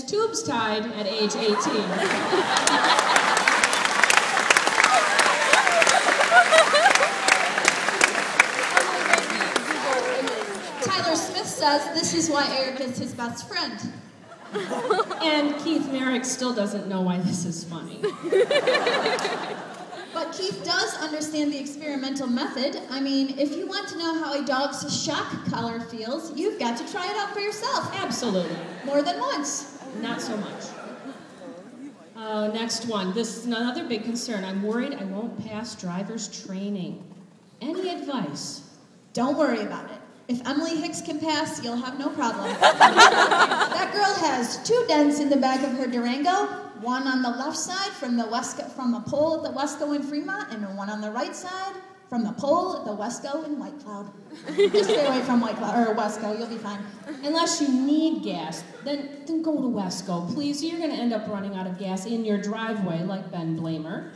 his tubes tied at age 18. Tyler Smith says this is why Eric is his best friend. And Keith Merrick still doesn't know why this is funny. But Keith does understand the experimental method. I mean, if you want to know how a dog's shock collar feels, you've got to try it out for yourself. Absolutely. More than once. Not so much. Next one. This is another big concern. I'm worried I won't pass driver's training. Any advice? Don't worry about it. If Emily Hicks can pass, you'll have no problem. That girl has 2 dents in the back of her Durango, one on the left side from the pole at the Wesco in Fremont, and one on the right side from the pole at the Wesco in White Cloud. Just stay away from White Cloud or Wesco, you'll be fine. Unless you need gas, then go to Wesco, please. You're going to end up running out of gas in your driveway like Ben Blamer.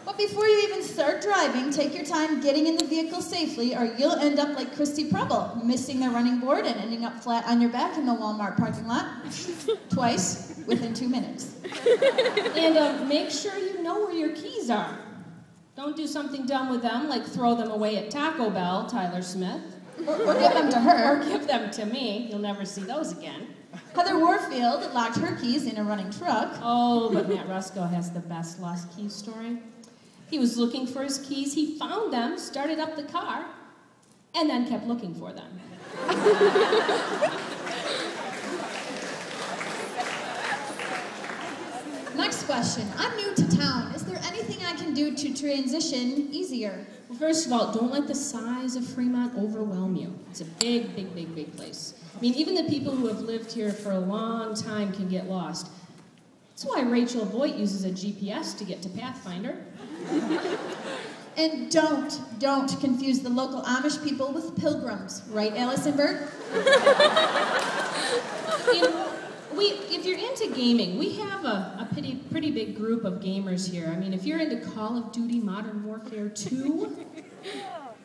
But before you even start driving, take your time getting in the vehicle safely, or you'll end up like Christy Preble, missing the running board and ending up flat on your back in the Walmart parking lot. Twice, within 2 minutes. And make sure you know where your keys are. Don't do something dumb with them, like throw them away at Taco Bell, Tyler Smith. Or give them to her. Or give them to me. You'll never see those again. Heather Warfield locked her keys in a running truck. Oh, but Matt Rusko has the best lost keys story. He was looking for his keys, he found them, started up the car, and then kept looking for them. Next question. I'm new to town. Is there anything I can do to transition easier? Well, first of all, don't let the size of Fremont overwhelm you. It's a big, big, big, big place. I mean, even the people who have lived here for a long time can get lost. That's why Rachel Voigt uses a GPS to get to Pathfinder. And don't confuse the local Amish people with pilgrims, right, Allisonburg? If you're into gaming, we have a pretty big group of gamers here. I mean, if you're into Call of Duty Modern Warfare 2,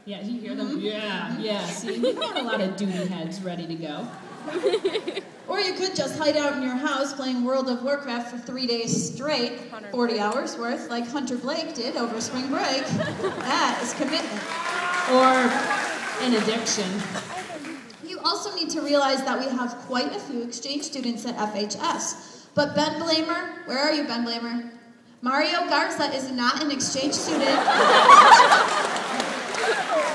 yeah, you hear them? Yeah, see, we've got a lot of duty heads ready to go. Or you could just hide out in your house playing World of Warcraft for 3 days straight, 40 hours worth, like Hunter Blake did over spring break. That is commitment. Or an addiction. You also need to realize that we have quite a few exchange students at FHS. But Ben Blamer, where are you, Ben Blamer? Mario Garza is not an exchange student.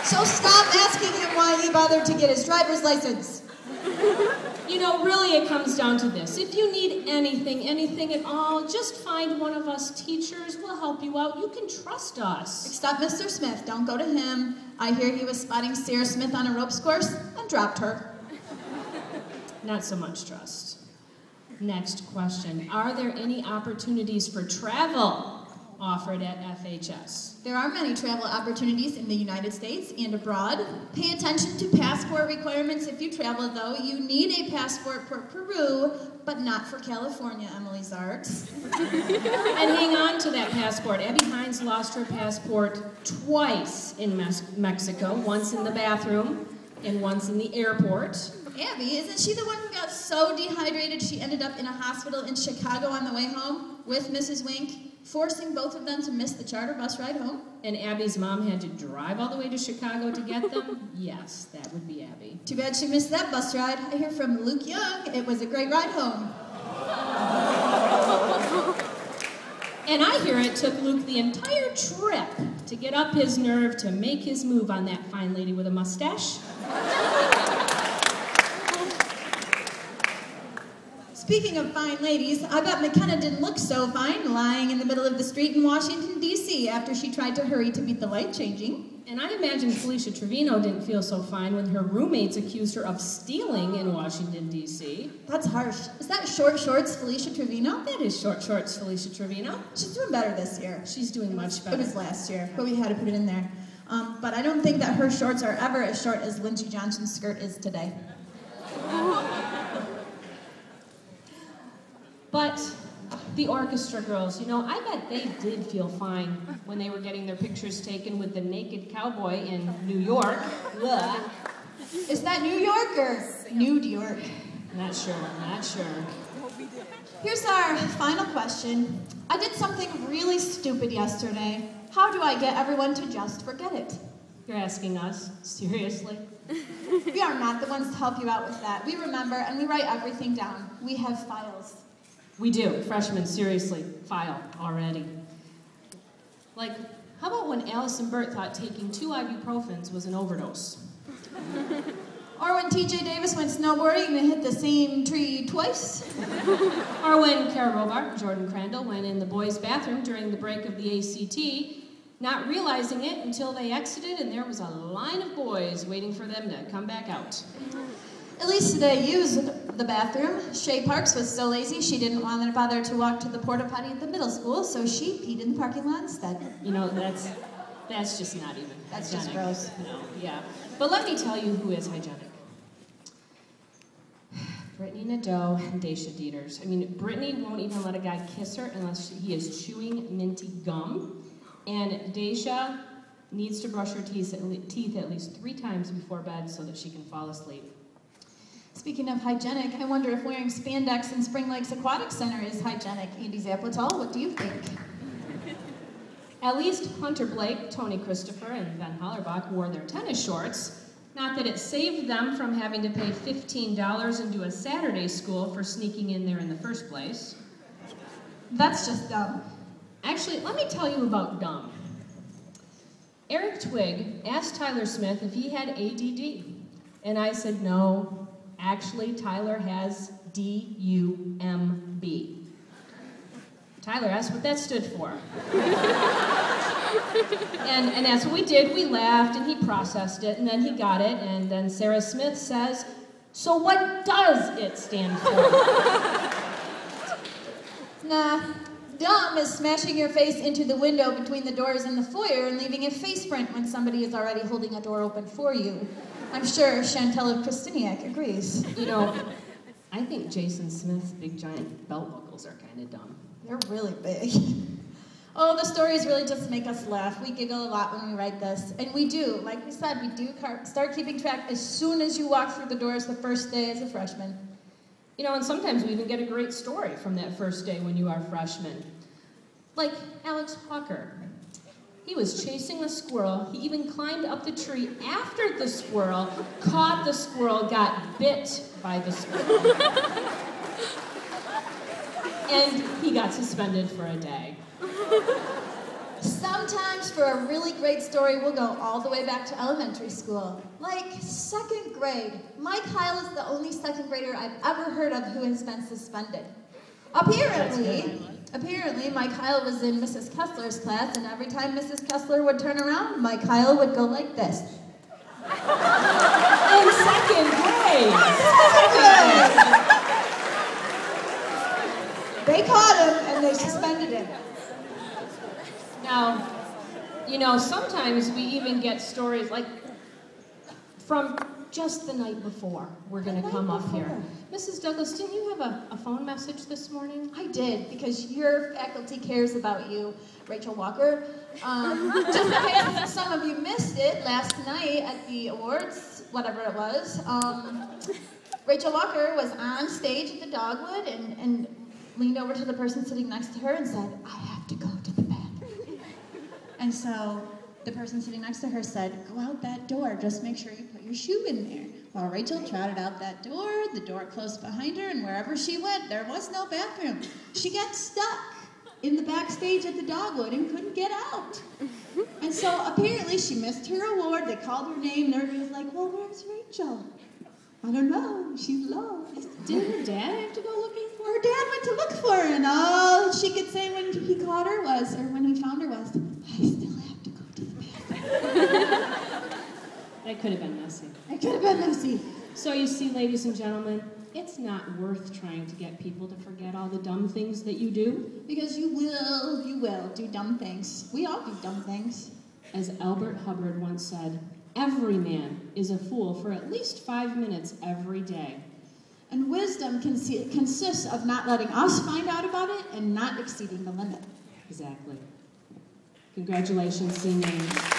So stop asking him why he bothered to get his driver's license. You know, really it comes down to this. If you need anything at all, just find one of us teachers. We'll help you out. You can trust us. Except Mr. Smith. Don't go to him. I hear he was spotting Sarah Smith on a ropes course and dropped her. Not so much trust. Next question. Are there any opportunities for travel offered at FHS? There are many travel opportunities in the United States and abroad. Pay attention to passport requirements if you travel, though. You need a passport for Peru, but not for California, Emily Zart. And hang on to that passport. Abby Hines lost her passport twice in Mexico, once in the bathroom and once in the airport. Abby, isn't she the one who got so dehydrated she ended up in a hospital in Chicago on the way home with Mrs. Wink, forcing both of them to miss the charter bus ride home? And Abby's mom had to drive all the way to Chicago to get them? Yes, that would be Abby. Too bad she missed that bus ride. I hear from Luke Young it was a great ride home. And I hear it took Luke the entire trip to get up his nerve to make his move on that fine lady with a mustache. Speaking of fine ladies, I bet McKenna didn't look so fine lying in the middle of the street in Washington, D.C. after she tried to hurry to beat the light changing. And I imagine Felicia Trevino didn't feel so fine when her roommates accused her of stealing in Washington, D.C. That's harsh. Is that short shorts Felicia Trevino? That is short shorts Felicia Trevino. She's doing better this year. She's doing much better. It was last year, but we had to put it in there. But I don't think that her shorts are ever as short as Lindsey Johnson's skirt is today. But the orchestra girls, you know, I bet they did feel fine when they were getting their pictures taken with the naked cowboy in New York. Ugh. Is that New York or New York? Not sure, not sure. Here's our final question. I did something really stupid yesterday. How do I get everyone to just forget it? You're asking us? Seriously? We are not the ones to help you out with that. We remember and we write everything down. We have files. We do. Freshmen, seriously, file already. Like, how about when Allison Burt thought taking 2 ibuprofens was an overdose? Or when TJ Davis went snowboarding and hit the same tree twice. Or when Kara Robart and Jordan Crandall went in the boys' bathroom during the break of the ACT, not realizing it until they exited and there was a line of boys waiting for them to come back out. At least they used the bathroom. Shay Parks was so lazy she didn't want to bother to walk to the porta potty at the middle school, so she peed in the parking lot instead. You know, that's just not even That's hygienic. just gross. No, yeah. But let me tell you who is hygienic. Brittany Nadeau and Daisha Dieters. I mean, Brittany won't even let a guy kiss her unless he is chewing minty gum. And Daisha needs to brush her teeth at least 3 times before bed so that she can fall asleep. Speaking of hygienic, I wonder if wearing spandex in Spring Lakes Aquatic Center is hygienic. Andy Zapletal, what do you think? At least Hunter Blake, Tony Christopher, and Ben Hollerbach wore their tennis shorts. Not that it saved them from having to pay $15 and do a Saturday school for sneaking in there in the first place. That's just dumb. Actually, let me tell you about dumb. Eric Twigg asked Tyler Smith if he had ADD, and I said no. Actually, Tyler has D-U-M-B. Tyler asked what that stood for. and that's what we did. We laughed, and he processed it, and then he got it, and then Sarah Smith says, so what does it stand for? Nah, dumb is smashing your face into the window between the doors in the foyer and leaving a face print when somebody is already holding a door open for you. I'm sure Chantel Christiniak agrees. You know, I think Jason Smith's big giant belt buckles are kind of dumb. They're really big. Oh, the stories really just make us laugh. We giggle a lot when we write this. And we do. Like we said, we do start keeping track as soon as you walk through the doors the first day as a freshman. You know, and sometimes we even get a great story from that first day when you are freshmen. Like Alex Hawker. He was chasing a squirrel. He even climbed up the tree after the squirrel, caught the squirrel, got bit by the squirrel. And he got suspended for a day. Sometimes for a really great story, we'll go all the way back to elementary school. Like 2nd grade. Mike Heil is the only 2nd grader I've ever heard of who has been suspended. Apparently, Mike Heil was in Mrs. Kessler's class, and every time Mrs. Kessler would turn around, Mike Heil would go like this. In 2nd grade! They caught him, and they suspended him. Now, you know, sometimes we even get stories like from just the night before we're going to come up here. Mrs. Douglas, didn't you have a phone message this morning? I did, because your faculty cares about you, Rachel Walker. Just in case some of you missed it last night at the awards, whatever it was, Rachel Walker was on stage at the Dogwood and leaned over to the person sitting next to her and said, I have to go to the bathroom. And so the person sitting next to her said, go out that door, just make sure you put your shoe in there. Well, Rachel trotted out that door, the door closed behind her, and wherever she went, there was no bathroom. She got stuck in the backstage at the Dogwood and couldn't get out. And so apparently she missed her award, they called her name, and everybody was like, well, where's Rachel? I don't know, she's lost. Did her dad have to go looking for her? Her dad went to look for her, and all she could say when he caught her was, or when he found her was, I still have to go to the bathroom. That could have been messy. It could have been messy. So you see, ladies and gentlemen, it's not worth trying to get people to forget all the dumb things that you do. Because you will do dumb things. We all do dumb things. As Albert Hubbard once said, every man is a fool for at least 5 minutes every day. And wisdom consists of not letting us find out about it and not exceeding the limit. Exactly. Congratulations, seniors.